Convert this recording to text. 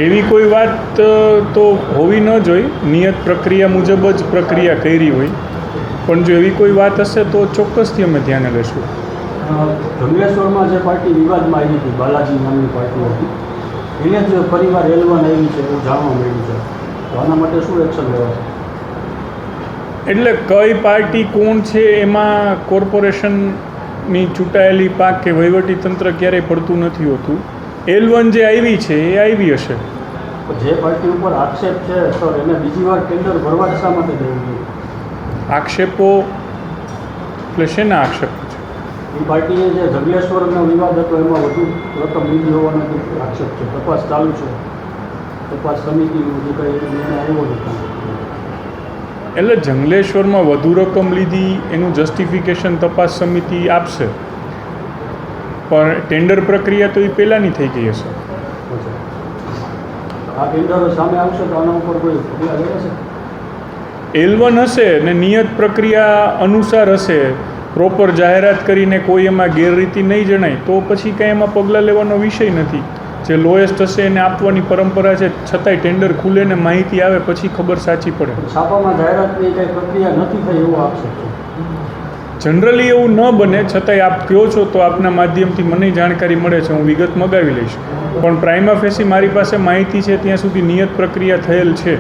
એવી કોઈ વાત તો હોવી ન જોઈએ. નિયત પ્રક્રિયા મુજબ જ પ્રક્રિયા કરી હોય, પણ જો એવી કોઈ વાત હશે તો ચોક્કસથી અમે ધ્યાને લેશું. જંગલેશ્વરમાં જે પાર્ટી વિવાદમાં આવી હતી, બાલાજી નામની પાર્ટી હતી, એને જ પરિવાર L1 આવી છે એવું જાણવા મળ્યું છે, તો આના માટે શું એક્શન લેવાશે? એટલે કઈ પાર્ટી કોણ છે એમાં કોર્પોરેશનની ચૂંટાયેલી પાક કે વહીવટી તંત્ર ક્યારેય પડતું નથી હોતું. L1 જે આવી છે એ આવી હશે. જે પાર્ટી ઉપર આક્ષેપ છે સર, એને બીજી વાર ટેન્ડર ભરવા જ શા માટે દેવું જોઈએ? આક્ષેપો એટલે શેના આક્ષેપ છે? એ પાર્ટીએ જે જંગલેશ્વરનો વિવાદ હતો એમાં વધુ રકમ લીધી હોવાનો આક્ષેપ છે. તપાસ ચાલુ છે, તપાસ સમિતિનું જે કંઈ નિર્ણય આવ્યો નથી. એટલે જંગલેશ્વરમાં વધુ રકમ લીધી એનું જસ્ટિફિકેશન તપાસ સમિતિ આપશે, પણ ટેન્ડર પ્રક્રિયા તો એ પહેલાંની થઈ ગઈ હશે. આ ટેન્ડર સામે આવશે તો આના ઉપર કોઈ પગલાં લેવાશે? L1 હશે ને નિયત પ્રક્રિયા અનુસાર હશે, પ્રોપર જાહેરાત કરીને કોઈ એમાં ગેરરીતિ નહીં જણાય તો પછી કાંઈ એમાં પગલાં લેવાનો વિષય નથી. જે લોએસ્ટ હશે એને આપવાની પરંપરા છે, છતાંય ટેન્ડર ખુલે ને માહિતી આવે પછી ખબર સાચી પડે. છાપામાં જાહેરાતની કંઈ પ્રક્રિયા નથી થઈ એવો આક્ષેપ છે. જનરલી એવું ન બને, છતાંય આપ કહો છો તો આપના માધ્યમથી મને જાણકારી મળે છે, હું વિગત મગાવી લઈશ. પણ પ્રાઇમા ફેસી મારી પાસે માહિતી છે ત્યાં સુધી નિયત પ્રક્રિયા થયેલ છે.